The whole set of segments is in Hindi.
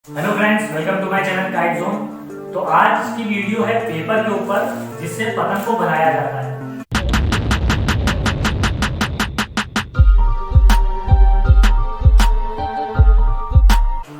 Hello friends, welcome to my channel kite zone. तो आज की वीडियो है पेपर के ऊपर जिससे पतंग को बनाया जाता है।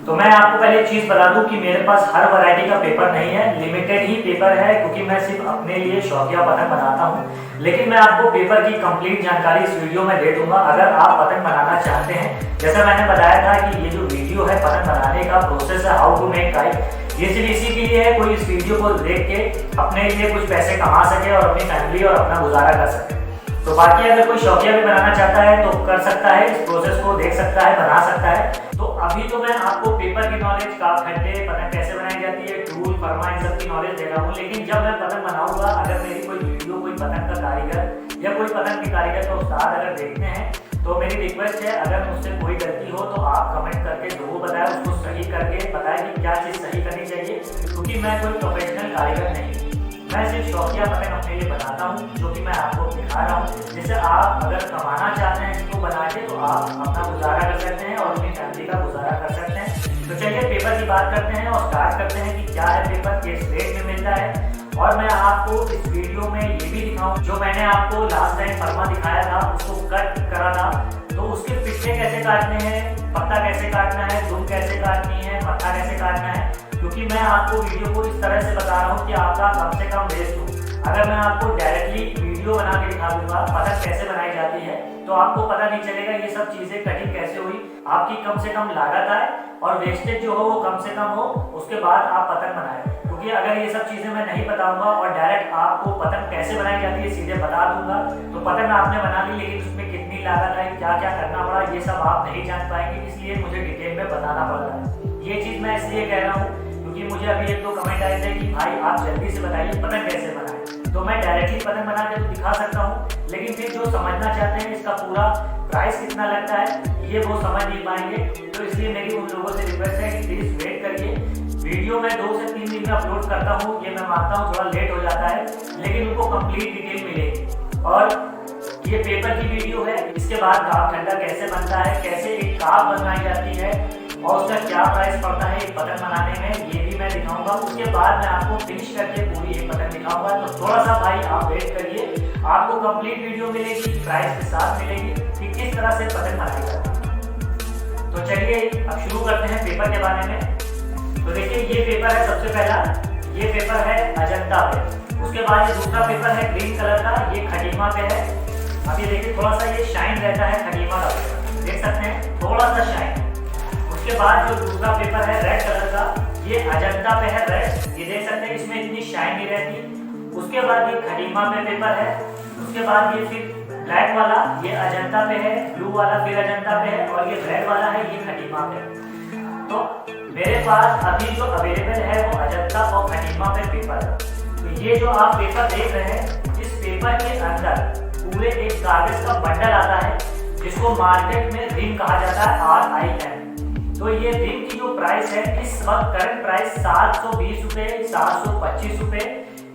तो मैं आपको पहले एक चीज बता दूं कि मेरे पास हर वैरायटी का पेपर नहीं है, लिमिटेड ही पेपर है क्योंकि मैं सिर्फ अपने लिए शौकिया पतंग बनाता हूं। लेकिन मैं आपको पेपर की कंप्लीट जानकारी इस वीडियो में दे दूंगा अगर आप पतंग बनाना चाहते हैं। जैसा मैंने बताया था कि ये जो वीडियो है पतंग बनाने का प्रोसेस है, हाउ टू मेक काइट, ये सिर्फ इसी के लिए है कोई इस वीडियो को देख के अपने लिए कुछ पैसे कमा सके और अपनी फैमिली और अपना गुजारा कर सके। तो बाकी अगर कोई शौकिया भी बनाना चाहता है तो कर सकता है, इस प्रोसेस को देख सकता है, बना सकता है। तो अभी तो मैं आपको पेपर की नॉलेज, काप खड्डे, पतंग कैसे बनाई जाती है, टूल, फरमा, इन सब की नॉलेज दे रहा हूँ। लेकिन जब मैं पतंग बनाऊंगा, अगर मेरी कोई वीडियो कोई पतंग का कारीगर या कोई पतंग के कारीगर का उस्ताद अगर देखते हैं तो मेरी रिक्वेस्ट है, अगर मुझसे कोई गलती हो तो आप कमेंट करके जरूर बताएं, उसको सही करके बताएं कि क्या चीज़ सही करनी चाहिए। क्योंकि मैं कोई प्रोफेशनल कारीगर नहीं, मैं सिर्फ शौकिया पतंग अपने लिए बनाता हूँ जो कि मैं आपको दिखा रहा हूँ। जैसे आप अगर कमाना चाहते हैं इसको बना के तो आप अपना गुजारा कर सकते हैं और अपनी फैमिली का गुजारा कर सकते हैं। तो चलिए पेपर की बात करते हैं और स्टार्ट करते हैं कि क्या है पेपर, किस रेट में मिलता है। और मैं आपको इस वीडियो में ये भी दिखाऊं, जो मैंने आपको लास्ट टाइम फरमा दिखाया था उसको कट करा था, तो उसके पिछले कैसे काटने हैं, पत्ता कैसे काटना है, धुन कैसे काटनी है, मत्था कैसे काटना है। क्योंकि मैं आपको वीडियो को इस तरह से बता रहा हूँ कि आपका कम से कम वेस्ट हो। अगर मैं आपको डायरेक्टली वीडियो बना के दिखा दूंगा पतंग कैसे बनाई जाती है तो आपको पता नहीं चलेगा ये सब चीजें कटिंग कैसे हुई। आपकी कम से कम लागत आए और वेस्टेज जो हो वो कम से कम हो, उसके बाद आप पतंग बनाए। क्योंकि अगर ये सब चीजें मैं नहीं बताऊंगा और डायरेक्ट आपको पतंग कैसे बनाई जाती है सीधे बता दूंगा तो पतंग आपने बना ली लेकिन उसमें कितनी लागत आई, क्या क्या करना पड़ा, ये सब आप नहीं जान पाएंगे। इसलिए मुझे डिटेल में बताना पड़ रहा है। ये चीज मैं इसलिए कह रहा हूँ क्योंकि मुझे अभी एक दो कमेंट आए थे कि भाई आप जल्दी से बताइए पतंग कैसे बनाएं। तो मैं डायरेक्टली पतंग बना के तो दिखा सकता हूँ, लेकिन फिर जो समझना चाहते हैं इसका पूरा प्राइस कितना लगता है ये वो समझ नहीं पाएंगे। तो इसलिए मेरी उन लोगों से रिक्वेस्ट है कि प्लीज वेट करिए। वीडियो मैं 2 से 3 दिन में अपलोड करता हूँ, ये मैं मानता हूँ थोड़ा लेट हो जाता है, लेकिन उनको कंप्लीट डिटेल मिलेगी। और ये पेपर की वीडियो है, इसके बाद काप ठंडा कैसे बनता है, कैसे एक काप बनाई जाती है और उसका क्या प्राइस पड़ता है एक पतंग बनाने में, ये भी मैं दिखाऊंगा। उसके बाद मैं आपको फिनिश करके पूरी एक पतंग दिखाऊंगा। तो थोड़ा सा भाई आप वेट करिए, आपको कंप्लीट वीडियो मिलेगी, प्राइस के साथ मिलेगी कि किस तरह से पतंग बनाई जाती है। तो चलिए अब शुरू करते हैं पेपर के बारे में। तो देखिए ये पेपर है, सबसे पहला ये पेपर है अजंता पे। उसके बाद ये दूसरा पेपर है ग्रीन कलर का, ये खटीमा पे है। अब ये देखिए थोड़ा सा ये शाइन रहता है खटीमा का पेपर, देख सकते हैं थोड़ा सा शाइन। उसके बाद जो दूसरा पेपर है रेड कलर का, ये अजंता पे है रेड, ये देख सकते हैं इसमें इतनी शाइन नहीं रहती। उसके बाद ये खटीमा पे पेपर है। उसके बाद ये फिर ब्लैक वाला ये अजंता पे है, ब्लू वाला फिर अजंता पे है और ये रेड वाला है ये खटीमा पे। तो मेरे पास अभी जो अवेलेबल है वो अजंता और खटीमा पे पेपर है। तो ये जो आप पेपर देख रहे हैं, इस पेपर के अंदर पूरे एक कागज का बंडल आता है जिसको मार्केट में रिंग कहा जाता है, RIM। तो ये रिंग की जो प्राइस है इस वक्त करंट प्राइस 720 रुपए, 725 रुपए,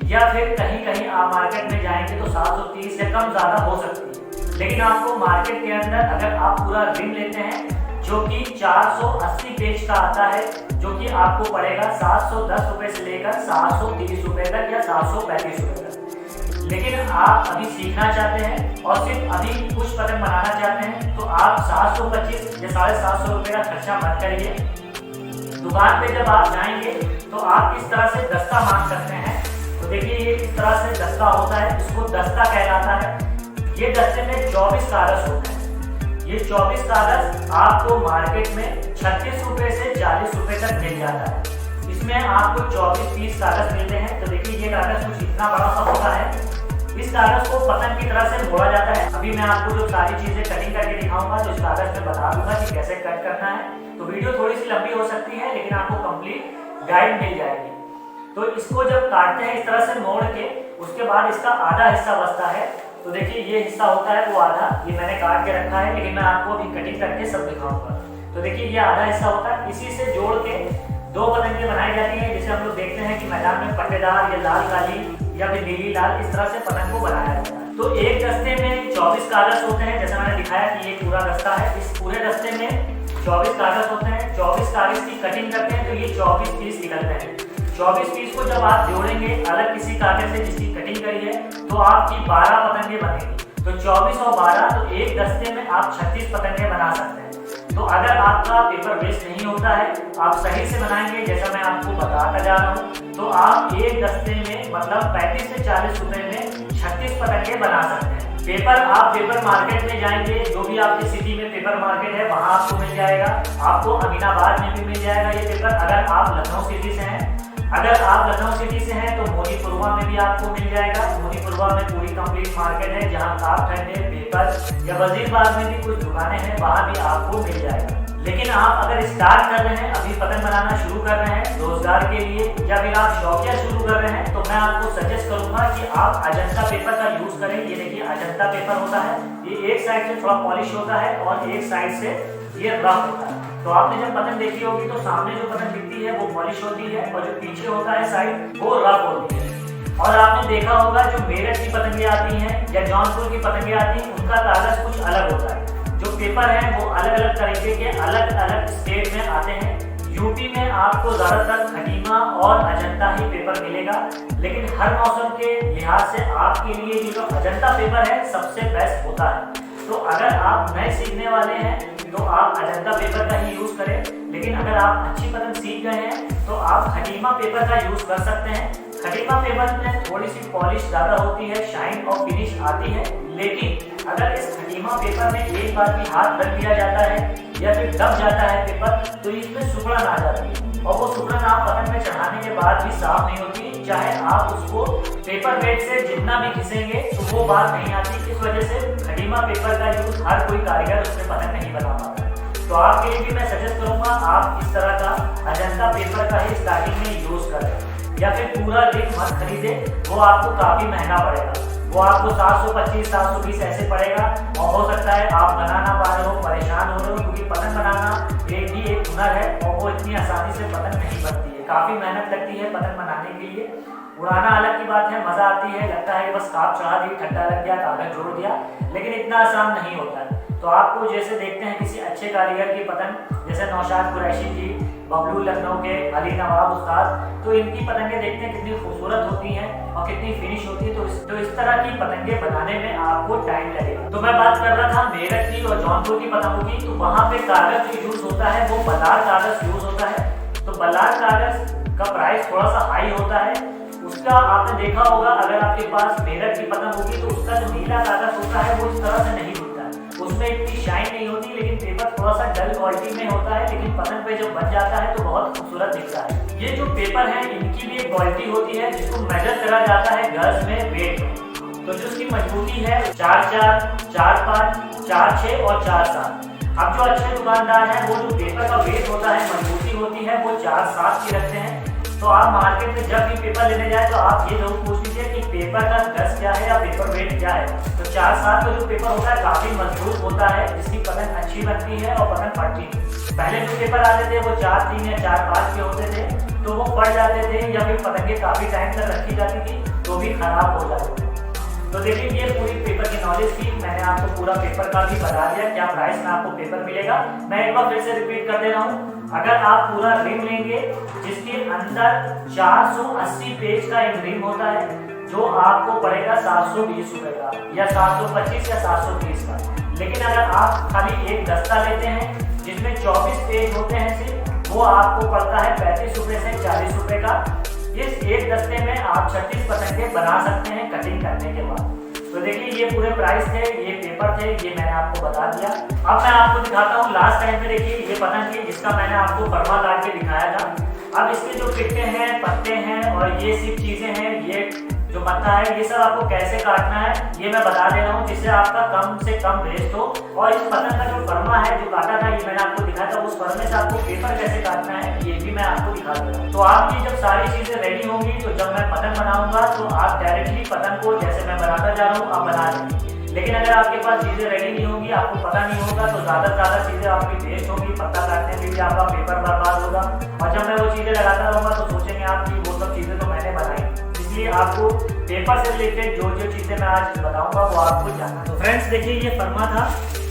या फिर कहीं कहीं आप मार्केट में जाएंगे तो 730 या कम ज्यादा हो सकती है। लेकिन आपको मार्केट के अंदर अगर आप पूरा रिंग लेते हैं जो कि 480 पेज का आता है, जो कि आपको पड़ेगा 710 रुपए से लेकर 730 रुपए तक या 735 रुपए तक। लेकिन आप अभी सीखना चाहते हैं और सिर्फ अभी कुछ पतंग बनाना चाहते हैं तो आप 725 या 750 रुपए का खर्चा मत करिए। दुकान पे जब आप जाएंगे तो आप इस तरह से दस्ता मांग सकते हैं। तो देखिए ये इस तरह से दस्ता होता है, इसको दस्ता कहलाता है। ये दस्ते में 24 कागज होते हैं। ये 24 कागज आपको मार्केट में 36 रुपए से 40 रुपए तक मिल जाता है। इसमें आपको 24 पीस कागज मिलते हैं। तो देखिए ये कागज कुछ इतना बड़ा सा होता है। इस कागज को पतंग की तरह से मोड़ा जाता है। अभी मैं आपको जो सारी चीजें कटिंग करके दिखाऊंगा तो इस कागज में बता दूंगा कि कैसे कट करना है। तो वीडियो थोड़ी सी लंबी हो सकती है लेकिन आपको कंप्लीट गाइड मिल जाएगी। तो इसको जब काटते हैं इस तरह से मोड़ के, उसके बाद इसका आधा हिस्सा बचता है। तो देखिए ये हिस्सा होता है वो आधा, ये मैंने काट के रखा है लेकिन मैं आपको अभी कटिंग करके सब दिखाऊंगा। तो देखिए ये आधा हिस्सा होता है, इसी से जोड़ के 2 पतंगें बनाई जाती हैं। जैसे हम लोग देखते हैं कि मैदान में पट्टेदार या लाल काली या फिर नीली लाल, इस तरह से पतंग को बनाया जाता है। तो एक दस्ते में 24 कागज होते हैं, जैसा मैंने दिखाया कि ये पूरा दस्ता है। इस पूरे दस्ते में 24 कागज होते हैं, 24 कागज की कटिंग करते हैं तो ये 24 पीस निकलते हैं। 24 पीस को जब आप जोड़ेंगे अलग किसी कागज से जिसकी कटिंग करी है तो आपकी 12 पतंगे बनेंगी। तो 24 और 12 तो एक दस्ते में आप 36 पतंगे बना सकते हैं। तो अगर आपका पेपर वेस्ट नहीं होता है, आप सही से बनाएंगे जैसा मैं आपको बताता जा रहा हूँ, तो आप एक दस्ते में मतलब 35 से 40 रुपए में 36 पतंगे बना सकते हैं। पेपर आप पेपर मार्केट में जाएंगे, जो भी आपकी सिटी में पेपर मार्केट है वहां आपको मिल जाएगा। आपको अमीनाबाद में भी मिल जाएगा ये पेपर। अगर आप लखनऊ सिटी से हैं, अगर आप लखनऊ सिटी से हैं तो मोदीपुरवा में भी आपको मिल जाएगा। मोदीपुरवा में पूरी कंप्लीट मार्केट है जहां काप ठंडे पेपर या वजीरबाग में भी कुछ दुकानें हैं, वहां भी आपको मिल जाएगा। लेकिन आप अगर स्टार्ट कर रहे हैं, अभी पतंग बनाना शुरू कर रहे हैं रोजगार के लिए या फिर आप शौकिया शुरू कर रहे हैं, तो मैं आपको सजेस्ट करूंगा कि आप अजंता पेपर का यूज करें। ये देखिए अजंता पेपर होता है, ये एक साइड से थोड़ा पॉलिश होता है और एक साइड से ये रफ होता है। तो आपने जब पतंग देखी होगी तो सामने जो पतंग दिखती है वो पॉलिश होती है और जो पीछे होता है साइड वो रफ होती है। और आपने देखा होगा जो मेरठ की पतंगे आती हैं या जौनपुर की पतंगे आती हैं उनका कागज कुछ अलग होता है। जो पेपर है वो अलग अलग तरीके के अलग अलग स्टेट में आते हैं। यूपी में आपको ज्यादातर खटीमा और अजंता ही पेपर मिलेगा, लेकिन हर मौसम के लिहाज से आपके लिए जो अजंता पेपर है सबसे बेस्ट होता है। तो अगर आप नए सीखने वाले हैं तो आप अजंता पेपर का ही यूज करें, लेकिन अगर आप अच्छी पतंग सीख गए हैं तो आप खटीमा पेपर का यूज कर सकते हैं। खटीमा पेपर में थोड़ी सी पॉलिश ज्यादा होती है, शाइन और फिनिश आती है, लेकिन अगर इस खटीमा पेपर में एक बार भी हाथ रख दिया जाता है या फिर दब जाता है पेपर तो इसमें सुखड़न आ जाती है और वो सुखड़न आप पतंग में चढ़ाने के बाद भी साफ नहीं होती। चाहे आप उसको पेपर वेट से जितना भी घिसेंगे तो वो बात नहीं आती। इस वजह से खटीमा पेपर का यूज हर कोई कारीगर उसमें पतंग नहीं बना पाता। तो आपके लिए भी मैं सजेस्ट करूंगा आप इस तरह का अजंता पेपर का ही स्टार्टिंग में यूज करें या फिर पूरा रिग मत खरीदे, वो आपको काफी महंगा पड़ेगा। वो आपको 725 720 ऐसे पड़ेगा और हो सकता है आप बना ना पा रहे हो, परेशान हो रहे हो, क्योंकि पतंग बनाना एक हुनर है और वो इतनी आसानी से पतंग नहीं बनती है। काफी मेहनत लगती है पतंग बनाने के लिए। उड़ाना अलग की बात है, मजा आती है, लगता है बस काप चढ़ा दी, ठंडा लग गया, कागज जोड़ दिया, लेकिन इतना आसान नहीं होता है। तो आपको जैसे देखते हैं किसी अच्छे कारीगर की पतंग, जैसे नौशाद कुरैशी जी, बबलू लखनऊ के अली नवाब उस्ताद, तो इनकी पतंगे देखते हैं कितनी खूबसूरत होती हैं और कितनी फिनिश होती है। तो इस तरह की पतंगे बनाने में आपको टाइम लगेगा। तो मैं बात कर रहा था मेरठ की और जौनपुर की पतंगों की, तो वहाँ पे कागज जो यूज होता है वो बलार कागज यूज होता है। तो बलार कागज का प्राइस थोड़ा सा हाई होता है। उसका आपने देखा होगा, अगर आपके पास मेरठ की पतंग होगी तो उसका जो नीला कागज होता है वो इस तरह से नहीं होता है, उसमें इतनी शाइन नहीं होती, लेकिन पेपर थोड़ा सा डल क्वालिटी में होता है, लेकिन पतंग पे जब बन जाता है तो बहुत खूबसूरत दिखता है। ये जो पेपर है इनकी भी एक क्वालिटी होती है जिसको मेजर करा जाता है गज में, वेट में। तो जो उसकी मजबूती है 4-4, 4-5, 4-6 और 4-7। अब जो अच्छे दुकानदार हैं वो जो पेपर का वेट होता है, मजबूती होती है, वो 4-7 की रखते हैं। तो आप मार्केट में जब भी पेपर लेने जाए तो आप ये जरूर पूछ लीजिए कि पेपर का गज क्या है या पेपर वेट क्या है। तो 4-7 का जो पेपर होता है काफी मजबूत होता है, जिसकी पतंग अच्छी बनती है और पतंग फटती है। पहले जो पेपर आते थे वो 4-3 या 4-5 के होते थे, तो वो फट जाते थे या फिर पतंगे काफी टाइम तक रखी जाती थी तो भी खराब हो जाती थी। तो देखिए ये पूरी पेपर की नॉलेज थी, मैंने आपको पूरा पेपर का भी बता दिया क्या प्राइस में आपको पेपर मिलेगा। मैं एक बार फिर से रिपीट कर दे रहा हूँ, अगर आप पूरा रिम लेंगे जिसके अंदर 480 पेज का एक रिम होता है, जो आपको पड़ेगा 720 रुपए का या 725 या 730 का। लेकिन अगर आप खाली एक दस्ता लेते हैं जिसमें 24 पेज होते हैं सिर्फ, वो आपको पड़ता है 35 रुपए से 40 रुपए का। इस एक दस्ते में आप 36 पतंगे बना सकते हैं कटिंग करने के बाद। तो देखिए ये पूरे प्राइस थे, ये पेपर थे, ये मैंने आपको बता दिया। अब मैं आपको दिखाता हूँ लास्ट टाइम पे, देखिए ये पतंग थी जिसका मैंने आपको परमा काट के दिखाया था। अब इसके जो पिट्टे हैं, पत्ते हैं और ये सब चीजें हैं, ये जो पत्ता है, ये सब आपको कैसे काटना है ये मैं बता दे रहा हूँ, जिससे आपका कम से कम वेस्ट हो। और इस पतंग का जो फरमा है जो काटा था, ये मैंने आपको दिखाया था, उस फरमे से आपको पेपर कैसे काटना है ये भी मैं आपको दिखा दूंगा। तो आपकी जब सारी चीजें रेडी होंगी तो जब मैं पतंग बनाऊंगा तो आप डायरेक्टली पतंग को जैसे मैं बनाता जा रहा हूँ आप बना लेंगे। लेकिन अगर आपके पास चीजें रेडी नहीं होंगी, आपको पता नहीं होगा, तो ज्यादा से ज्यादा चीजें आपकी वेस्ट होगी, पत्ता काटने में भी आपका पेपर बर्बाद होगा। और जब मैं वो चीजें लगाता रहूंगा तो सोचेंगे आप कि वो सब चीजें तो मैंने बनाई। इसलिए आपको पेपर से रिलेटेड जो जो चीजें मैं आज बताऊंगा वो आपको जानना। तो फ्रेंड्स देखिए ये फरमा था,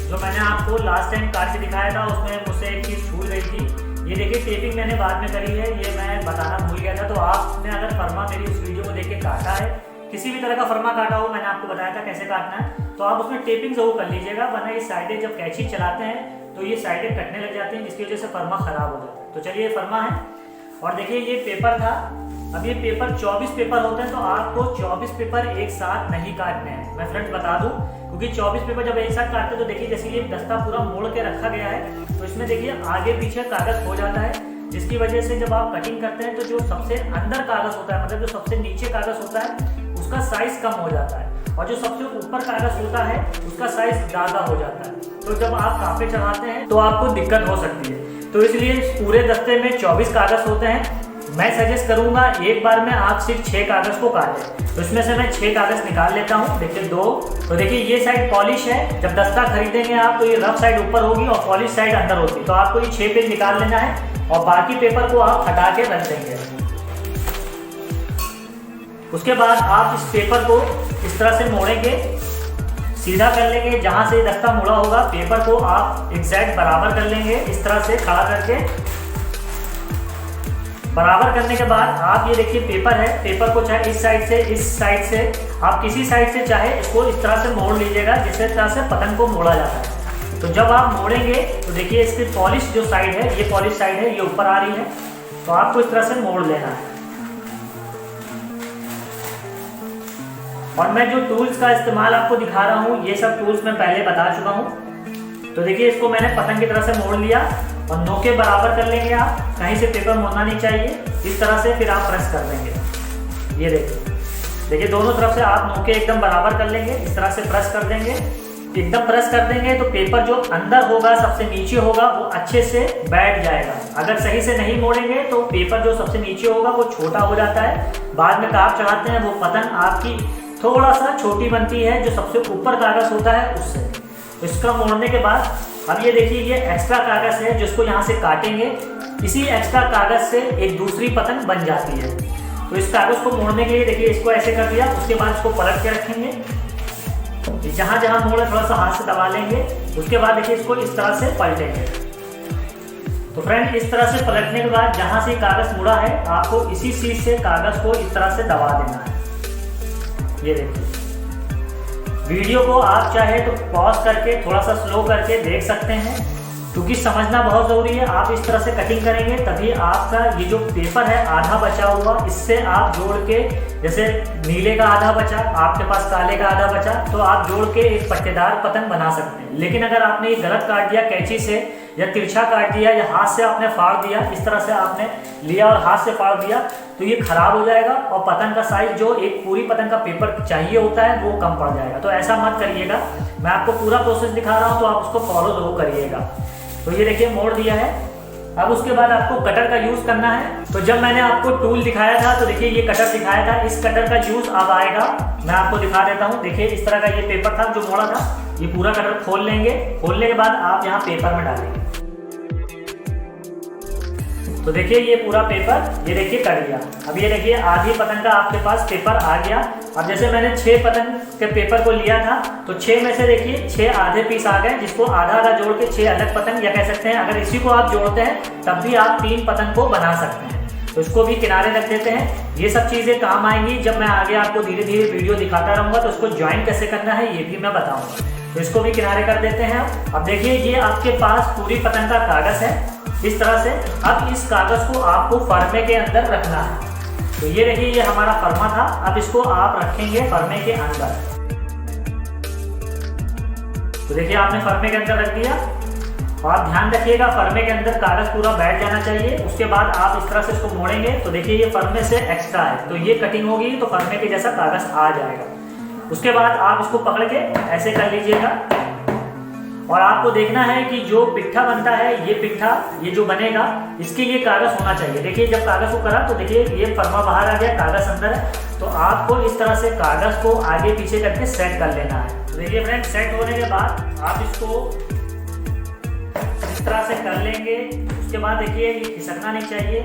जो मैंने आपको लास्ट टाइम काट के दिखाया था उसमें मुझसे एक चीज़ छूट गई थी। ये देखिए टेपिंग मैंने बाद में करी है, ये मैं बताना भूल गया था। तो आपने अगर फर्मा मेरी उस वीडियो को देख के काटा है, किसी भी तरह का फर्मा काटा हो, मैंने आपको बताया था कैसे काटना है, तो आप उसमें टेपिंग जरूर कर लीजिएगा, वरना ये साइडें जब कैंची चलाते हैं तो ये साइडें कटने लग जाती हैं, जिसकी वजह से फर्मा खराब हो जाता है। तो चलिए ये फर्मा है, और देखिए ये पेपर था। अब ये पेपर 24 पेपर होते हैं, तो आपको 24 पेपर एक साथ नहीं काटने हैं, मैं फ्रेंड्स बता दूं, क्योंकि 24 पेपर जब एक साथ काटते हैं तो देखिए जैसे ये दस्ता पूरा मोड़ के रखा गया है, तो इसमें देखिए आगे पीछे कागज हो जाता है, जिसकी वजह से जब आप कटिंग करते हैं तो जो सबसे अंदर कागज होता है, मतलब जो सबसे नीचे कागज होता है, उसका साइज कम हो जाता है, और जो सबसे ऊपर कागज होता है उसका साइज ज़्यादा हो जाता है। तो जब आप कापे चढ़ाते हैं तो आपको दिक्कत हो सकती है। तो इसलिए पूरे दस्ते में 24 कागज होते हैं। मैं सजेस्ट करूंगा एक बार में आप सिर्फ 6 कागज को काटें। तो इसमें से मैं 6 कागज निकाल लेता हूँ। देखिए 2, तो देखिए ये साइड पॉलिश है, जब दस्ता खरीदेंगे आप तो ये रफ साइड ऊपर होगी और पॉलिश साइड अंदर होगी। तो आपको ये 6 पेज निकाल लेना है और बाकी पेपर को आप हटा के रख देंगे। उसके बाद आप इस पेपर को इस तरह से मोड़ेंगे, सीधा कर लेंगे, जहां से दस्ता मुड़ा होगा पेपर को आप एग्जैक्ट बराबर कर लेंगे, इस तरह से खड़ा करके। बराबर करने के बाद आप ये देखिए पेपर है, पेपर को चाहे इस साइड से, इस साइड से, आप किसी साइड से चाहे इसको इस तरह से मोड़ लीजिएगा, जिस तरह से पतंग को मोड़ा जाता है। तो जब आप मोड़ेंगे तो देखिए इसकी पॉलिश जो साइड है, ये पॉलिश साइड है, ये ऊपर आ रही है, तो आपको इस तरह से मोड़ लेना है। और मैं जो टूल्स का इस्तेमाल आपको दिखा रहा हूँ, ये सब टूल्स मैं पहले बता चुका हूँ। तो देखिए इसको मैंने पतंग की तरह से मोड़ लिया और नोके बराबर कर लेंगे आप, कहीं से पेपर मोड़ना नहीं चाहिए, इस तरह से फिर आप प्रेस कर देंगे। ये देखिए दोनों तरफ से आप नोके एकदम बराबर कर लेंगे, इस तरह से प्रेस कर देंगे। एकदम प्रेस कर देंगे तो पेपर जो अंदर होगा, सबसे नीचे होगा, वो अच्छे से बैठ जाएगा। अगर सही से नहीं मोड़ेंगे तो पेपर जो सबसे नीचे होगा वो छोटा हो जाता है, बाद में काप चढ़ाते हैं वो पतंग आपकी थोड़ा सा छोटी बनती है, जो सबसे ऊपर कागज होता है उससे। तो इसका मोड़ने के बाद अब ये देखिए ये एक्स्ट्रा कागज है जिसको यहाँ से काटेंगे, इसी एक्स्ट्रा कागज से एक दूसरी पतंग बन जाती है। तो इस कागज को मोड़ने के लिए देखिए इसको ऐसे कर दिया, उसके बाद इसको पलट के रखेंगे, जहाँ जहाँ मोड़े थोड़ा सा हाथ से दबा लेंगे, उसके बाद देखिए इसको इस तरह से पलटेंगे। तो फ्रेंड इस तरह से पलटने के बाद जहाँ से कागज मुड़ा है आपको इसी चीज से कागज को इस तरह से दबा देना है। ये देखिए वीडियो को आप चाहे तो पॉज करके थोड़ा सा स्लो करके देख सकते हैं, क्योंकि समझना बहुत ज़रूरी है। आप इस तरह से कटिंग करेंगे तभी आपका ये जो पेपर है आधा बचा हुआ, इससे आप जोड़ के, जैसे नीले का आधा बचा, आपके पास काले का आधा बचा, तो आप जोड़ के एक पट्टेदार पतंग बना सकते हैं। लेकिन अगर आपने ये गलत काट दिया कैंची से, या तिरछा काट दिया, या हाथ से आपने फाड़ दिया, इस तरह से आपने लिया और हाथ से फाड़ दिया, तो ये खराब हो जाएगा और पतंग का साइज जो एक पूरी पतंग का पेपर चाहिए होता है वो कम पड़ जाएगा। तो ऐसा मत करिएगा। मैं आपको पूरा प्रोसेस दिखा रहा हूँ तो आप उसको फॉलो जरूर करिएगा। तो ये देखिए मोड़ दिया है। अब उसके बाद आपको कटर का यूज करना है। तो जब मैंने आपको टूल दिखाया था तो देखिए ये कटर दिखाया था, इस कटर का यूज अब आएगा, मैं आपको दिखा देता हूँ। देखिए इस तरह का ये पेपर था जो मोड़ा था, ये पूरा कटर खोल लेंगे। खोलने के बाद आप यहाँ पेपर में डालेंगे। तो देखिए ये पूरा पेपर ये देखिए कट गया। अब ये देखिए आधी पतंग का आपके पास पेपर आ गया। अब जैसे मैंने 6 पतंग के पेपर को लिया था तो 6 में से देखिए 6 आधे पीस आ गए, जिसको आधा आधा जोड़ के 6 अलग पतंग, या कह सकते हैं अगर इसी को आप जोड़ते हैं तब भी आप 3 पतंग को बना सकते हैं। तो इसको भी किनारे रख देते हैं। ये सब चीज़ें काम आएंगी जब मैं आगे आपको धीरे धीरे वीडियो दिखाता रहूँगा, तो उसको ज्वाइन कैसे करना है ये भी मैं बताऊँगा। तो इसको भी किनारे कर देते हैं। अब देखिए ये आपके पास पूरी पतंग का कागज है इस तरह से। अब इस कागज को आपको फर्मे के अंदर रखना है। तो ये देखिए ये हमारा फर्मा था, अब इसको आप रखेंगे फर्मे के अंदर। तो देखिए आपने फर्मे के अंदर रख दिया, और आप ध्यान रखिएगा फर्मे के अंदर कागज पूरा बैठ जाना चाहिए। उसके बाद आप इस तरह से इसको मोड़ेंगे तो देखिए ये फर्मे से एक्स्ट्रा है, तो ये कटिंग होगी तो फर्मे के जैसा कागज आ जाएगा। उसके बाद आप इसको पकड़ के ऐसे कर लीजिएगा, और आपको देखना है कि जो पिट्ठा बनता है, ये पिट्ठा ये जो बनेगा इसके लिए कागज होना चाहिए। देखिए जब कागज को करा तो देखिए ये फर्मा बाहर आ गया, कागज अंदर है। तो आपको इस तरह से कागज को आगे पीछे करके सेट कर लेना है। तो देखिए फ्रेंड सेट होने के बाद आप इसको इस तरह से कर लेंगे। उसके बाद देखिए ये खिसकना नहीं चाहिए,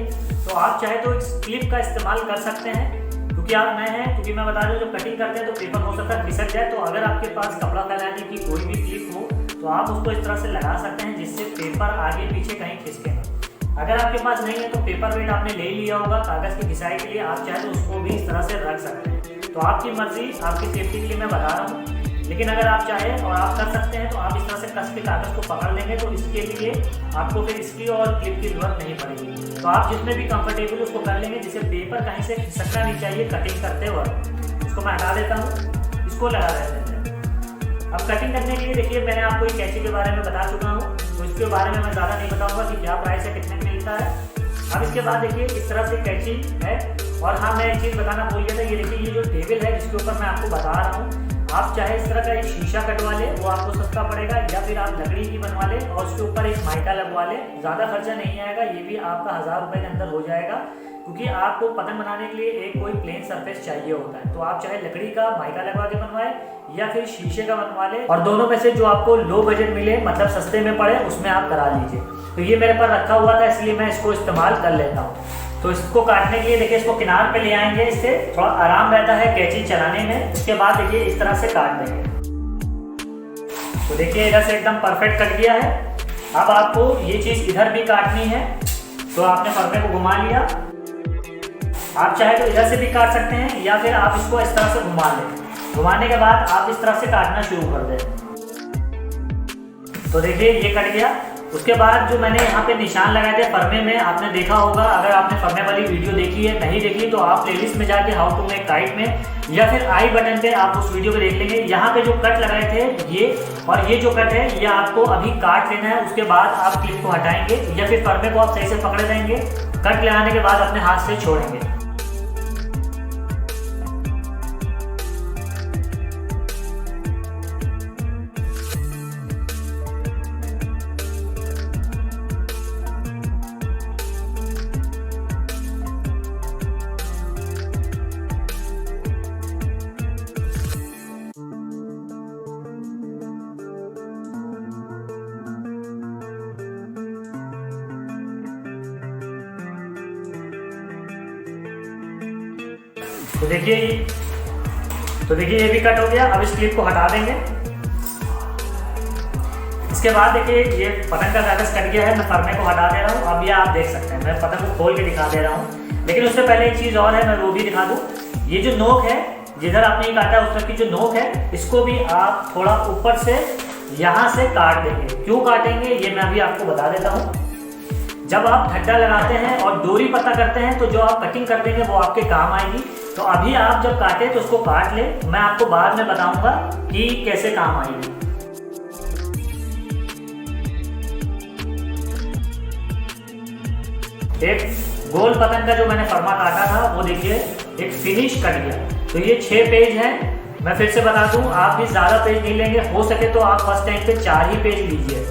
तो आप चाहे तो इस क्लिप का इस्तेमाल कर सकते हैं, क्योंकि आप नए हैं। क्योंकि मैं बता दूं जब कटिंग करते हैं तो पेपर हो सकता है खिसक जाए। तो अगर आपके पास कपड़ा फैलाने की कोई भी क्लिप हो तो आप उसको इस तरह से लगा सकते हैं जिससे पेपर आगे पीछे कहीं खिसके ना। अगर आपके पास नहीं है तो पेपर वेट आपने ले लिया होगा कागज़ की घिसाई के लिए, आप चाहे तो उसको भी इस तरह से रख सकते हैं। तो आपकी मर्जी, आपकी सेफ्टी के लिए मैं बता रहा हूँ। लेकिन अगर आप चाहें और आप कर सकते हैं तो आप इस तरह से कस के कागज़ को पकड़ लेंगे, तो इसके लिए आपको फिर इसकी और क्लिप की जरूरत नहीं पड़ेगी। तो आप जिसमें भी कंफर्टेबल उसको कर लेंगे, जिससे पेपर कहीं से खिसकना नहीं चाहिए कटिंग करते वक्त। इसको मैं हटा देता हूँ, इसको लगा देते हैं। अब कटिंग करने के लिए देखिए मैंने आपको एक कैंची के बारे में बता चुका हूँ, तो इसके बारे में मैं ज़्यादा नहीं बताऊँगा कि क्या प्राइस है, कितने में मिलता है। अब इसके बाद देखिए इस तरह से कैंची है। और हाँ, मैं एक चीज़ बताना भूल गया था, ये देखिए ये जो टेबल है जिसके ऊपर मैं आपको बता रहा हूँ, आप चाहे इस तरह का एक शीशा कटवा ले, वो आपको सस्ता पड़ेगा, या फिर आप लकड़ी की बनवा ले और उसके ऊपर एक माइका लगवा ले। ज़्यादा खर्चा नहीं आएगा, ये भी आपका 1000 रुपये के अंदर हो जाएगा, क्योंकि आपको पतंग बनाने के लिए एक कोई प्लेन सरफेस चाहिए होता है। तो आप चाहे लकड़ी का माइका लगवा के बनवाए या फिर शीशे का बनवा ले, और दोनों में से जो आपको लो बजट मिले, मतलब सस्ते में पड़े, उसमें आप करा लीजिए। तो ये मेरे पास रखा हुआ था, इसलिए मैं इसको इस्तेमाल कर लेता हूँ। तो इसको काटने के लिए देखिए इसको किनार पे ले आएंगे, इससे थोड़ा आराम रहता है कैंची चलाने में। उसके बाद देखिए इस तरह से काट देंगे। तो देखिए इधर से एकदम परफेक्ट कट गया है। अब आपको ये चीज़ इधर भी काटनी है, तो आपने फरमे को घुमा लिया। आप चाहे तो इधर से भी काट सकते हैं, या फिर आप इसको इस तरह से घुमा लें। घुमाने के बाद आप इस तरह से काटना शुरू कर दें। तो देखिए ये कट गया। उसके बाद जो मैंने यहाँ पे निशान लगाए थे फरमे में, आपने देखा होगा, अगर आपने फरमे वाली वीडियो देखी है, नहीं देखी तो आप प्लेलिस्ट में जाके हाउ टू मेक काइट में या फिर आई बटन पे आप उस वीडियो को देख लेंगे। यहाँ पे जो कट लगाए थे ये, और ये जो कट है ये आपको अभी काट लेना है। उसके बाद आप क्लिप को हटाएंगे या फिर फरमे को आप सही से पकड़ लेंगे। कट लगाने के बाद अपने हाथ से छोड़ेंगे। तो देखिए ये भी कट हो गया। अब इस क्लिप को हटा देंगे। इसके बाद देखिए ये पतंग का कागज कट गया है, मैं फरमे को हटा दे रहा हूँ। अब ये आप देख सकते हैं, मैं पतंग को खोल के दिखा दे रहा हूँ। लेकिन उससे पहले एक चीज़ और है, मैं वो भी दिखा दूँ। ये जो नोक है, जिधर आपने ये काटा उस तरफ की जो नोक है, इसको भी आप थोड़ा ऊपर से यहाँ से काट देंगे। क्यों काटेंगे ये मैं अभी आपको बता देता हूँ। जब आप ठड्डा लगाते हैं और डोरी पता करते हैं, तो जो आप कटिंग कर देंगे वो आपके काम आएगी। तो अभी आप जब काटे तो उसको काट ले, मैं आपको बाद में बताऊंगा कि कैसे काम आएगी। एक गोल पतंग का जो मैंने फरमा काटा था वो देखिए एक फिनिश कट गया। तो ये 6 पेज है। मैं फिर से बता दूं, आप भी ज़्यादा पेज नहीं लेंगे, हो सके तो आप फर्स्ट टाइम पे 4 ही पेज लीजिए।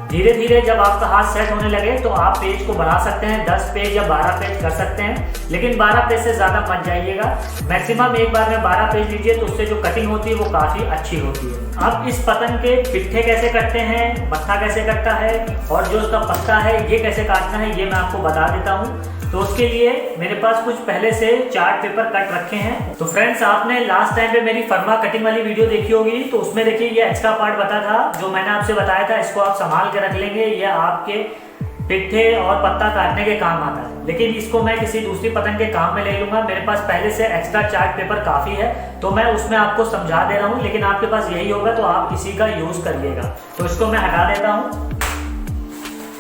धीरे धीरे जब आपका हाथ सेट होने लगे तो आप पेज को बढ़ा सकते हैं, 10 पेज या 12 पेज कर सकते हैं। लेकिन 12 पेज से ज़्यादा मत जाइएगा। मैक्सिमम एक बार में 12 पेज लीजिए, तो उससे जो कटिंग होती है वो काफ़ी अच्छी होती है। अब इस पतंग के पिट्ठे कैसे कटते हैं, मत्था कैसे कटता है, और जो उसका पत्ता है ये कैसे काटना है, ये मैं आपको बता देता हूँ। तो उसके लिए मेरे पास कुछ पहले से चार्ट पेपर कट रखे हैं। तो फ्रेंड्स, आपने लास्ट टाइम पे मेरी फरमा कटिंग वाली वीडियो देखी होगी, तो उसमें देखिए ये एक्स्ट्रा पार्ट बता था जो मैंने आपसे बताया था, इसको आप संभाल के रख लेंगे, ये आपके पिट्ठे और पत्ता काटने के काम आता है। लेकिन इसको मैं किसी दूसरी पतंग के काम में ले लूंगा। मेरे पास पहले से एक्स्ट्रा चार्ट पेपर काफ़ी है, तो मैं उसमें आपको समझा दे रहा हूँ। लेकिन आपके पास यही होगा तो आप इसी का यूज़ करिएगा। तो इसको मैं हटा देता हूँ।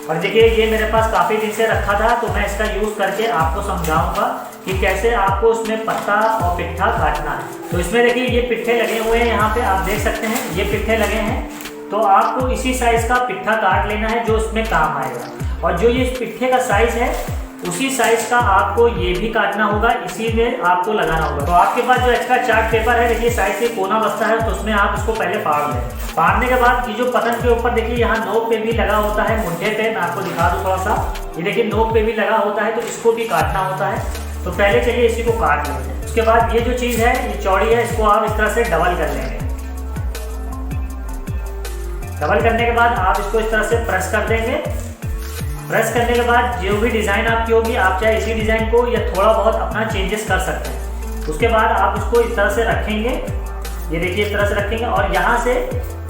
और देखिए ये मेरे पास काफ़ी दिन से रखा था, तो मैं इसका यूज़ करके आपको समझाऊंगा कि कैसे आपको उसमें पत्ता और पिट्ठा काटना है। तो इसमें देखिए ये पिट्ठे लगे हुए हैं, यहाँ पे आप देख सकते हैं ये पिट्ठे लगे हैं। तो आपको इसी साइज़ का पिट्ठा काट लेना है जो उसमें काम आएगा। और जो ये पिट्ठे का साइज़ है उसी साइज़ का आपको ये भी काटना होगा, इसी में आपको लगाना होगा। तो आपके पास जो एक्स्ट्रा चार्ट पेपर है, देखिए साइड से कोना बचता है, तो उसमें आप इसको पहले फाड़ लें। फाड़ने के बाद ये जो पतंग के ऊपर देखिए यहाँ नोक पे भी लगा होता है, मुंडे पे, मैं आपको दिखा दूँ थोड़ा सा। ये देखिए नोक पे भी लगा होता है, तो इसको भी काटना होता है। तो पहले चलिए इसी को काट लेते हैं। उसके बाद ये जो चीज़ है ये चौड़ी है, इसको आप इस तरह से डबल कर लेंगे। डबल करने के बाद आप इसको इस तरह से प्रेस कर देंगे। प्रेस करने के बाद जो भी डिज़ाइन आपकी होगी, आप चाहे इसी डिज़ाइन को या थोड़ा बहुत अपना चेंजेस कर सकते हैं। उसके बाद आप इसको इस तरह से रखेंगे, ये देखिए इस तरह से रखेंगे, और यहाँ से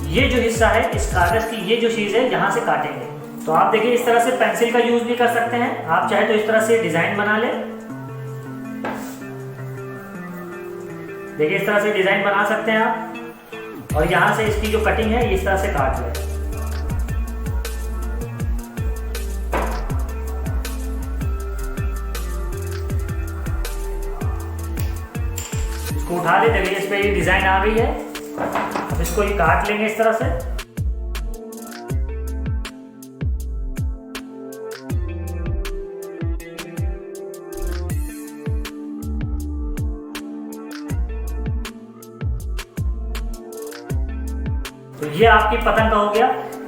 ये जो हिस्सा है इस कागज की, ये जो चीज है यहाँ से काटेंगे। तो आप देखिए इस तरह से पेंसिल का यूज भी कर सकते हैं, आप चाहे तो इस तरह से डिजाइन बना ले। देखिए इस तरह से डिजाइन बना सकते हैं आप, और यहां से इसकी जो कटिंग है इस तरह से काट ले। इसको उठा ले, देखिए इस पे ये डिजाइन आ गई है। अब इसको ये काट लेंगे इस तरह से। तो ये आपकी पतंग का हो गया।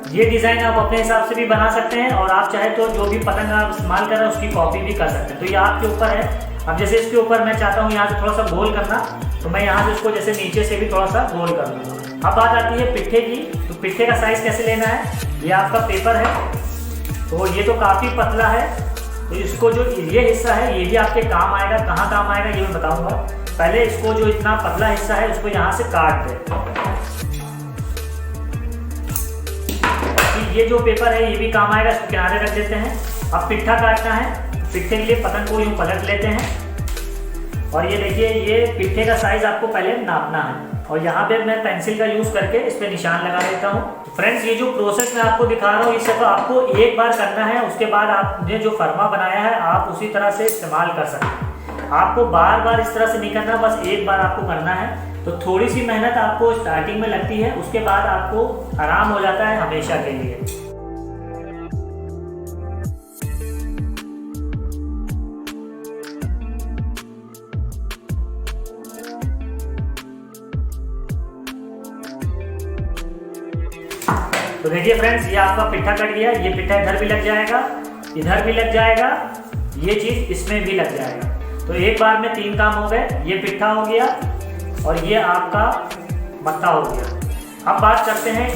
ये डिजाइन आप अपने हिसाब से भी बना सकते हैं, और आप चाहे तो जो भी पतंग आप इस्तेमाल कर रहे हैं उसकी कॉपी भी कर सकते हैं। तो ये आपके ऊपर है। अब जैसे इसके ऊपर मैं चाहता हूँ यहाँ से थोड़ा सा गोल करना, तो मैं यहाँ से इसको जैसे नीचे से भी थोड़ा सा गोल कर दूँगा। अब बात आती है पिट्ठे की। तो पिट्ठे का साइज कैसे लेना है, ये आपका पेपर है, तो ये तो काफ़ी पतला है, तो इसको जो ये हिस्सा है ये भी आपके काम आएगा। कहाँ काम आएगा ये मैं बताऊँगा। पहले इसको जो इतना पतला हिस्सा है उसको यहाँ से काट दे। ये जो पेपर है ये भी काम आएगा, इसको किनारे रख देते हैं। अब पिट्ठा काटना है। पिट्ठे के लिए पतंग को यूं पलट लेते हैं, और ये देखिए ये पिट्ठे का साइज आपको पहले नापना है, और यहाँ पे मैं पेंसिल का यूज करके इस पे निशान लगा देता हूँ। फ्रेंड्स ये जो प्रोसेस मैं आपको दिखा रहा हूँ इसे तो आपको एक बार करना है, उसके बाद आपने जो फर्मा बनाया है आप उसी तरह से इस्तेमाल कर सकते हैं। आपको बार बार इस तरह से नहीं करना, बस एक बार आपको करना है। तो थोड़ी सी मेहनत आपको स्टार्टिंग में लगती है, उसके बाद आपको आराम हो जाता है हमेशा के लिए। तो देखिए फ्रेंड्स ये आपका पिट्ठा कट गया। ये पिट्ठा इधर भी लग जाएगा, इधर भी लग जाएगा, ये चीज इसमें भी लग जाएगा। तो एक बार में 3 काम हो गए। ये पिट्ठा हो गया और ये आपका मत्था हो गया। अब बात करते हैं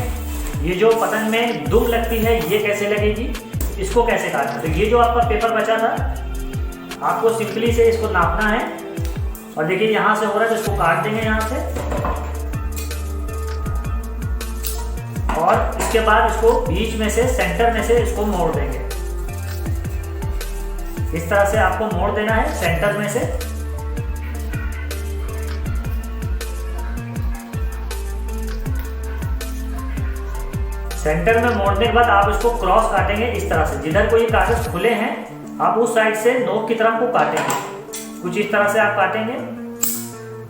ये जो पतंग में दुम लगती है ये कैसे लगेगी, इसको कैसे काटना। तो ये जो आपका पेपर बचा था आपको सिंपली से इसको नापना है, और देखिए यहाँ से हो रहा है तो इसको काट देंगे यहाँ से, और इसके बाद इसको बीच में से सेंटर में से इसको मोड़ देंगे। इस तरह से आपको मोड़ देना है सेंटर में से। सेंटर में मोड़ने के बाद आप इसको क्रॉस काटेंगे इस तरह से। जिधर को ये कागज खुले हैं आप उस साइड से नोक की तरफ को काटेंगे, कुछ इस तरह से आप काटेंगे।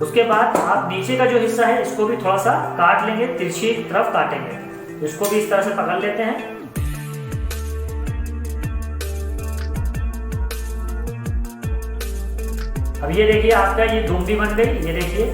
उसके बाद आप नीचे का जो हिस्सा है इसको भी थोड़ा सा काट लेंगे, तिरछी की तरफ काटेंगे। इसको भी इस तरह से पकड़ लेते हैं। अब ये देखिए आपका ये धूम भी बन गई। ये देखिए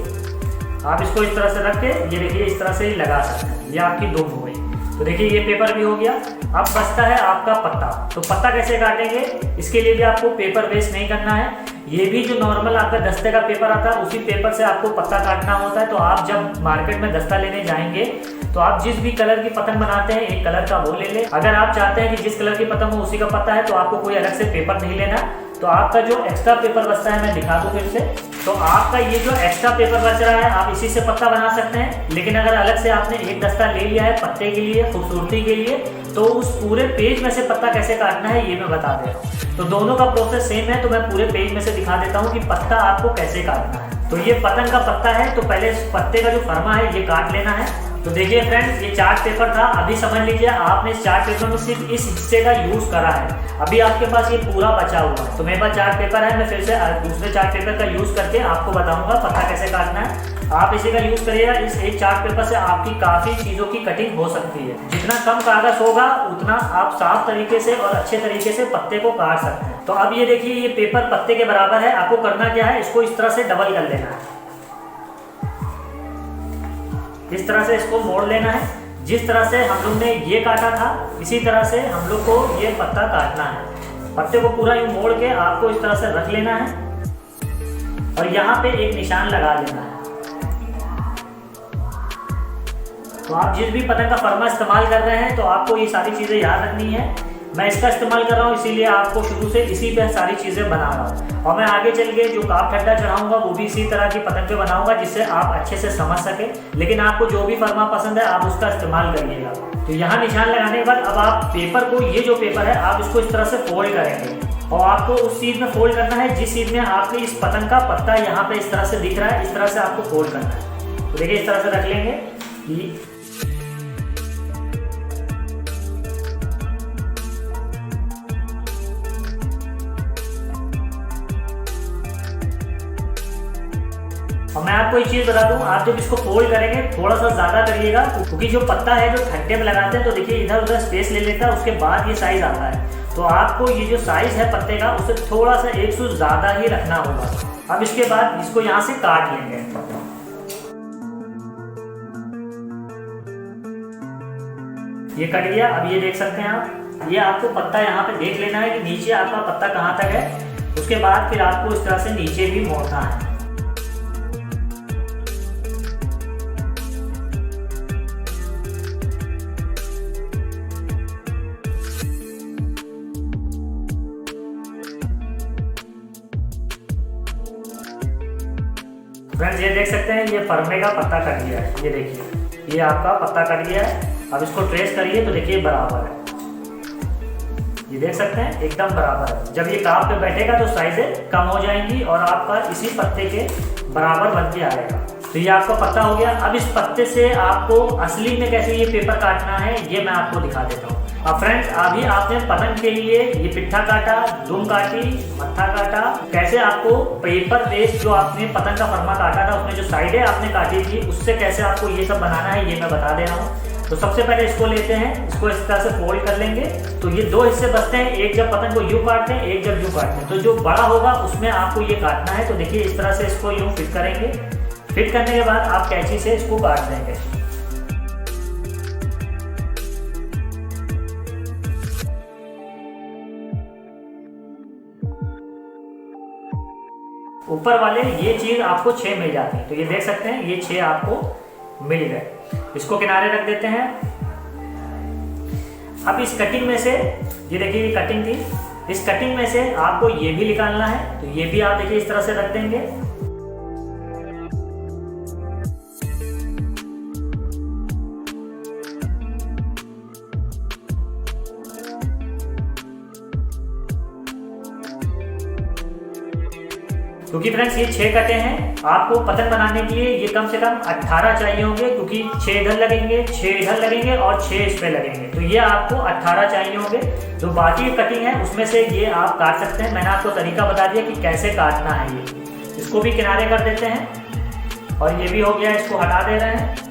आप इसको इस तरह से रख के ये देखिए इस तरह से लगा सकते हैं। ये आपकी धूम हो गई। तो देखिए ये पेपर भी हो गया। अब बचता है आपका पत्ता। तो पत्ता कैसे काटेंगे, इसके लिए भी आपको पेपर वेस्ट नहीं करना है। ये भी जो नॉर्मल आपका दस्ते का पेपर आता है उसी पेपर से आपको पत्ता काटना होता है। तो आप जब मार्केट में दस्ता लेने जाएंगे तो आप जिस भी कलर की पतंग बनाते हैं एक कलर का वो ले लें। अगर आप चाहते हैं कि जिस कलर की पतंग हो उसी का पत्ता है तो आपको कोई अलग से पेपर नहीं लेना। तो आपका जो एक्स्ट्रा पेपर बचता है मैं दिखा दूं फिर से। तो आपका ये जो एक्स्ट्रा पेपर बच रहा है आप इसी से पत्ता बना सकते हैं। लेकिन अगर अलग से आपने एक दस्ता ले लिया है पत्ते के लिए, खूबसूरती के लिए, तो उस पूरे पेज में से पत्ता कैसे काटना है ये मैं बता दे रहा हूँ। तो दोनों का प्रोसेस सेम है, तो मैं पूरे पेज में से दिखा देता हूँ कि पत्ता आपको कैसे काटना है। तो ये पतंग का पत्ता है, तो पहले इस पत्ते का जो फरमा है ये काट लेना है। तो देखिए फ्रेंड्स ये चार्ट पेपर था। अभी समझ लीजिए आपने इस चार्ट पेपर में सिर्फ इस हिस्से का यूज करा है। अभी आपके पास ये पूरा बचा हुआ है। तो मेरे पास चार्ट पेपर है, मैं फिर से दूसरे चार्ट पेपर का यूज करके आपको बताऊंगा पत्ता कैसे काटना है। आप इसी का यूज करिएगा। इस एक चार्ट पेपर से आपकी काफी चीजों की कटिंग हो सकती है। जितना कम कागज होगा उतना आप साफ तरीके से और अच्छे तरीके से पत्ते को काट सकते हैं। तो अब ये देखिए ये पेपर पत्ते के बराबर है। आपको करना क्या है, इसको इस तरह से डबल कर लेना है। इस तरह से इसको मोड़ लेना है। जिस तरह से हम लोग ने ये काटा था इसी तरह से हम लोग को ये पत्ता काटना है। पत्ते को पूरा यूं मोड़ के आपको इस तरह से रख लेना है और यहाँ पे एक निशान लगा लेना है। तो आप जिस भी पतंग का फरमा इस्तेमाल कर रहे हैं तो आपको ये सारी चीजें याद रखनी है। मैं इसका इस्तेमाल कर रहा हूँ, इसीलिए आपको शुरू से इसी पे सारी चीज़ें बना रहा हूँ। और मैं आगे चल के जो काप ठड्डा चढ़ाऊंगा वो भी इसी तरह की पतंग पे बनाऊंगा, जिससे आप अच्छे से समझ सके। लेकिन आपको जो भी फरमा पसंद है आप उसका इस्तेमाल करिएगा। तो यहाँ निशान लगाने के बाद अब आप पेपर को, ये जो पेपर है आप इसको इस तरह से फोल्ड करेंगे और आपको उस चीज़ में फोल्ड करना है जिस चीज़ में आपके इस पतंग का पत्ता यहाँ पे इस तरह से दिख रहा है, इस तरह से आपको फोल्ड करना है। तो देखिए इस तरह से रख लेंगे। और मैं आपको एक चीज़ बता दूं, आप जब इसको फोल्ड करेंगे थोड़ा सा ज़्यादा करिएगा, क्योंकि जो पत्ता है जो ठंडे में लगाते हैं तो देखिए इधर उधर स्पेस ले लेता है, उसके बाद ये साइज आता है। तो आपको ये जो साइज है पत्ते का उससे थोड़ा सा 1 सूर ज़्यादा ही रखना होगा। अब इसके बाद इसको यहाँ से काट लेंगे। ये कट गया। अब ये देख सकते हैं आप, ये आपको पत्ता यहाँ पे देख लेना है कि नीचे आपका पत्ता कहाँ तक है। उसके बाद फिर आपको इस तरह से नीचे भी मोड़ना है। फ्रेंड्स ये देख सकते हैं ये फरमे का पत्ता कट गया है। ये देखिए ये आपका पत्ता कट गया है। अब इसको ट्रेस करिए तो देखिए बराबर है। ये देख सकते हैं एकदम बराबर है। जब ये काप पे बैठेगा तो साइजें कम हो जाएंगी और आपका इसी पत्ते के बराबर बन के आएगा। तो ये आपका पत्ता हो गया। अब इस पत्ते से आपको असली में कैसे ये पेपर काटना है ये मैं आपको दिखा देता हूँ। अब फ्रेंड्स अभी आपने पतंग के लिए ये पिट्ठा काटा, दुम काटी, मत्था काटा, कैसे आपको पेपर बेस जो आपने पतंग का फरमा काटा था उसमें जो साइडें आपने काटी थी उससे कैसे आपको ये सब बनाना है ये मैं बता दे रहा हूँ। तो सबसे पहले इसको लेते हैं, इसको इस तरह से फोल्ड कर लेंगे। तो ये 2 हिस्से बचते हैं, एक जब पतंग को यूं काटते हैं, एक जब यूं काटते हैं। तो जो बड़ा होगा उसमें आपको ये काटना है। तो देखिए इस तरह से इसको यूं फिट करेंगे। फिट करने के बाद आप कैंची से इसको काट देंगे। ऊपर वाले ये चीज आपको 6 मिल जाती है। तो ये देख सकते हैं ये 6 आपको मिल गए। इसको किनारे रख देते हैं। अब इस कटिंग में से ये देखिए ये कटिंग थी, इस कटिंग में से आपको ये भी निकालना है। तो ये भी आप देखिए इस तरह से रख देंगे। क्योंकि फ्रेंड्स ये 6 कटे हैं, आपको पतंग बनाने के लिए ये कम से कम 18 चाहिए होंगे, क्योंकि 6 इधर लगेंगे, 6 इधर लगेंगे और 6 इस पे लगेंगे। तो ये आपको 18 चाहिए होंगे। जो बाकी कटिंग है उसमें से ये आप काट सकते हैं। मैंने आपको तरीका बता दिया कि कैसे काटना है। ये इसको भी किनारे कर देते हैं और ये भी हो गया, इसको हटा दे रहे हैं।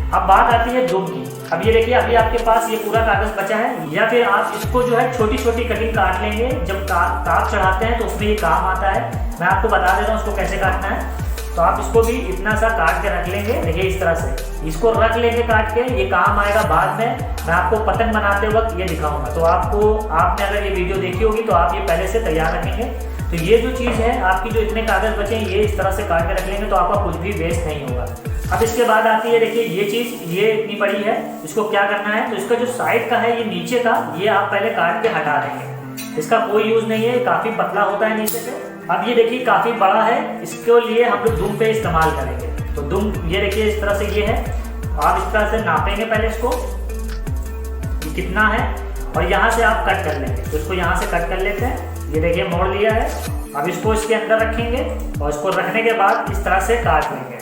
अब बात आती है दुम की। अब ये देखिए अभी आपके पास ये पूरा कागज बचा है, या फिर आप इसको जो है छोटी छोटी कटिंग काट लेंगे। जब काप चढ़ाते हैं तो उसमें ये काम आता है। मैं आपको बता देता हूँ उसको कैसे काटना है। तो आप इसको भी इतना सा काट के रख लेंगे। देखिए इस तरह से इसको रख लेंगे काट के, ये काम आएगा बाद में। मैं आपको पतंग बनाते वक्त ये दिखाऊंगा। तो आपने अगर ये वीडियो देखी होगी तो आप ये पहले से तैयार रखेंगे। तो ये जो चीज़ है आपकी, जो इतने कागज बचे हैं ये इस तरह से काट के रख लेंगे तो आपका कुछ भी वेस्ट नहीं होगा। अब इसके बाद आती है देखिए ये चीज़, ये इतनी बड़ी है, इसको क्या करना है। तो इसका जो साइड का है ये नीचे का, ये आप पहले काट के हटा देंगे। इसका कोई यूज़ नहीं है, काफ़ी पतला होता है नीचे से। अब ये देखिए काफ़ी बड़ा है, इसके लिए हम लोग दुम पे इस्तेमाल करेंगे। तो दुम ये देखिए इस तरह से ये है। आप इस तरह से नापेंगे पहले इसको, ये कितना है, और यहाँ से आप कट कर लेंगे। तो इसको यहाँ से कट कर लेते हैं। ये देखिए मोड़ लिया है। अब इसको इसके अंदर रखेंगे और इसको रखने के बाद इस तरह से काट लेंगे।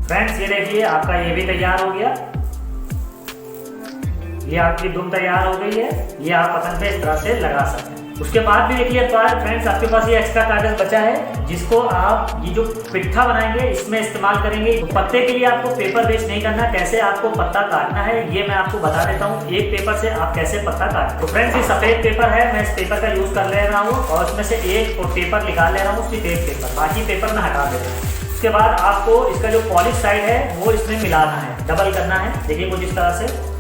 फ्रेंड्स ये देखिए आपका ये भी तैयार हो गया। ये आपकी दुम तैयार हो गई है। ये आप पतंग पे इस तरह से लगा सकते हैं। उसके बाद भी देखिए फ्रेंड्स आपके पास ये एक्स्ट्रा कागज बचा है, जिसको आप ये जो पिट्ठा बनाएंगे इसमें इस्तेमाल करेंगे। तो पत्ते के लिए आपको पेपर वेस्ट नहीं करना। कैसे आपको पत्ता काटना है ये मैं आपको बता देता हूँ। एक पेपर से आप कैसे पत्ता काटते। तो फ्रेंड्स ये सफेद पेपर है, मैं इस पेपर का यूज कर ले रहा हूँ और उसमें से एक पेपर निकाल ले रहा हूँ, सिर्फ एक पेपर, बाकी पेपर मैं हटा दे रहा हूँ। उसके बाद आपको इसका जो पॉलिश साइड है वो इसमें मिलाना है, डबल करना है। देखिए कुछ इस तरह से।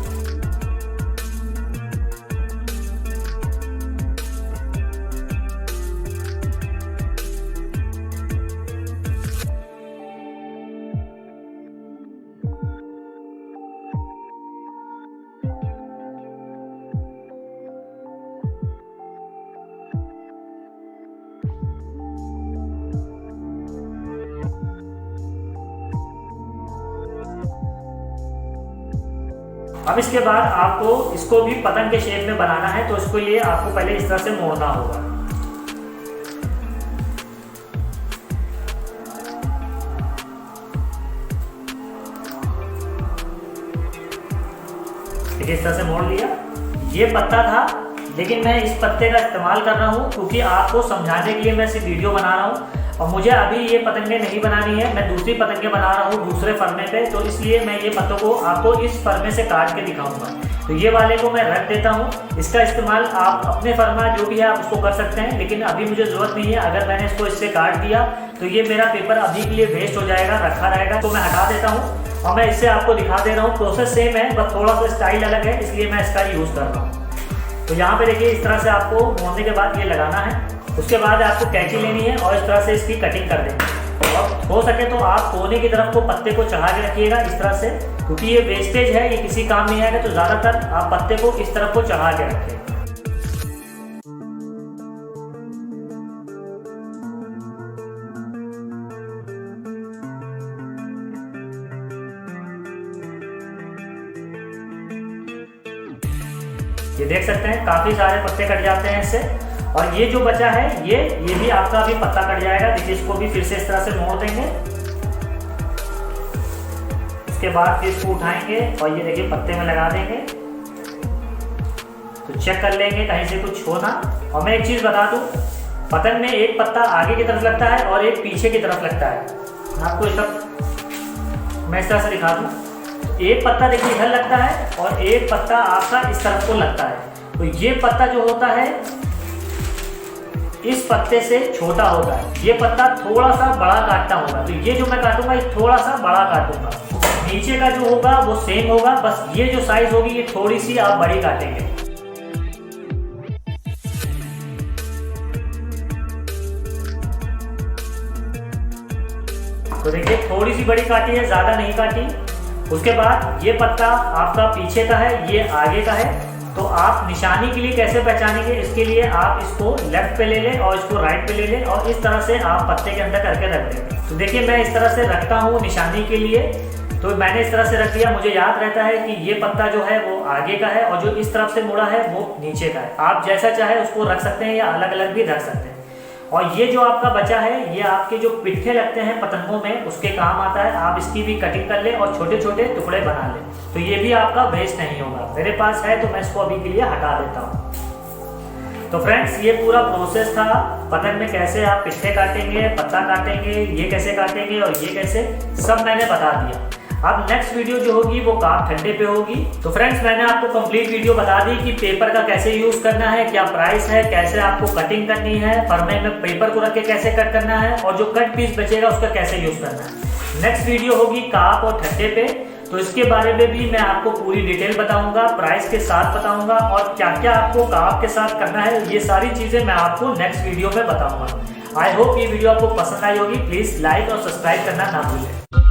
अब इसके बाद आपको इसको भी पतंग के शेप में बनाना है, तो इसके लिए आपको पहले इस तरह से मोड़ना होगा। देखिए, इस तरह से मोड़ लिया। ये पत्ता था, लेकिन मैं इस पत्ते का इस्तेमाल कर रहा हूँ क्योंकि आपको समझाने के लिए मैं सिर्फ वीडियो बना रहा हूँ, और मुझे अभी ये पतंगे नहीं बनानी है, मैं दूसरी पतंगे बना रहा हूँ दूसरे फरमे पे, तो इसलिए मैं ये पत्तों को आपको इस फरमे से काट के दिखाऊंगा। तो ये वाले को मैं रख देता हूँ। इसका इस्तेमाल आप अपने फरमा जो भी है आप उसको कर सकते हैं, लेकिन अभी मुझे ज़रूरत नहीं है। अगर मैंने इसको इससे काट दिया तो ये मेरा पेपर अभी के लिए वेस्ट हो जाएगा, रखा रहेगा, तो मैं हटा देता हूँ और मैं इससे आपको दिखा दे रहा हूँ। प्रोसेस सेम है, बस थोड़ा सा स्टाइल अलग है, इसलिए मैं इसका यूज़ कर रहा हूँ। तो यहाँ पे देखिए, इस तरह से आपको मोड़ने के बाद ये लगाना है। उसके बाद आपको कैंची लेनी है और इस तरह से इसकी कटिंग कर देंगे। और हो सके तो आप कोने की तरफ को पत्ते को चढ़ा के रखिएगा इस तरह से, क्योंकि ये वेस्टेज है, ये किसी काम नहीं आएगा, तो ज़्यादातर आप पत्ते को इस तरफ को चढ़ा के रखें। ये देख सकते हैं काफ़ी सारे पत्ते कट जाते हैं इससे, और ये जो बचा है ये भी आपका अभी पत्ता कट जाएगा। देखिए, इसको भी फिर से इस तरह से मोड़ देंगे। उसके बाद फिर इसको उठाएंगे और ये देखिए पत्ते में लगा देंगे। तो चेक कर लेंगे कहीं से कुछ हो ना। और मैं एक चीज़ बता दूं, पतंग में एक पत्ता आगे की तरफ लगता है और एक पीछे की तरफ लगता है। आपको इस तरफ मैं इस तरह से दिखा दूं, एक पत्ता देखिए इधर लगता है और एक पत्ता आपका इस तरफ को लगता है। तो ये पत्ता जो होता है इस पत्ते से छोटा होता है, ये पत्ता थोड़ा सा बड़ा काटना होगा। तो ये जो मैं काटूंगा ये थोड़ा सा बड़ा काटूंगा। नीचे का जो होगा वो सेम होगा, बस ये जो साइज होगी ये थोड़ी सी आप बड़ी काटेंगे। तो देखिए, थोड़ी सी बड़ी काटी है, ज्यादा नहीं काटी। उसके बाद ये पत्ता आपका पीछे का है, ये आगे का है। तो आप निशानी के लिए कैसे पहचानेंगे, इसके लिए आप इसको लेफ्ट पे ले लें और इसको राइट पे ले लें और इस तरह से आप पत्ते के अंदर करके रख दें। तो देखिए, मैं इस तरह से रखता हूँ निशानी के लिए। तो मैंने इस तरह से रख दिया। मुझे याद रहता है कि ये पत्ता जो है वो आगे का है और जो इस तरफ से मुड़ा है वो नीचे का है। आप जैसा चाहे उसको रख सकते हैं या अलग अलग भी रख सकते हैं। और ये जो आपका बचा है ये आपके जो पिट्ठे लगते हैं पतंगों में उसके काम आता है। आप इसकी भी कटिंग कर लें और छोटे छोटे टुकड़े बना लें, तो ये भी आपका वेस्ट नहीं होगा। मेरे पास है तो मैं इसको अभी के लिए हटा देता हूँ। तो फ्रेंड्स, ये पूरा प्रोसेस था पतंग में कैसे आप पिट्ठे काटेंगे, पत्ता काटेंगे, ये कैसे काटेंगे और ये कैसे, सब मैंने बता दिया। अब नेक्स्ट वीडियो जो होगी वो काम ठंडे पे होगी। तो फ्रेंड्स, मैंने आपको कंप्लीट वीडियो बता दी कि पेपर का कैसे यूज करना है, क्या प्राइस है, कैसे आपको कटिंग करनी है, फरमे में पेपर को रख के कैसे कट करना है और जो कट पीस बचेगा उसका कैसे यूज करना है। नेक्स्ट वीडियो होगी काप और ठंडे पे, तो इसके बारे में भी मैं आपको पूरी डिटेल बताऊंगा, प्राइस के साथ बताऊंगा और क्या क्या आपको काप के साथ करना है, ये सारी चीजें मैं आपको नेक्स्ट वीडियो में बताऊंगा। आई होप ये वीडियो आपको पसंद आई होगी। प्लीज लाइक और सब्सक्राइब करना ना भूलें।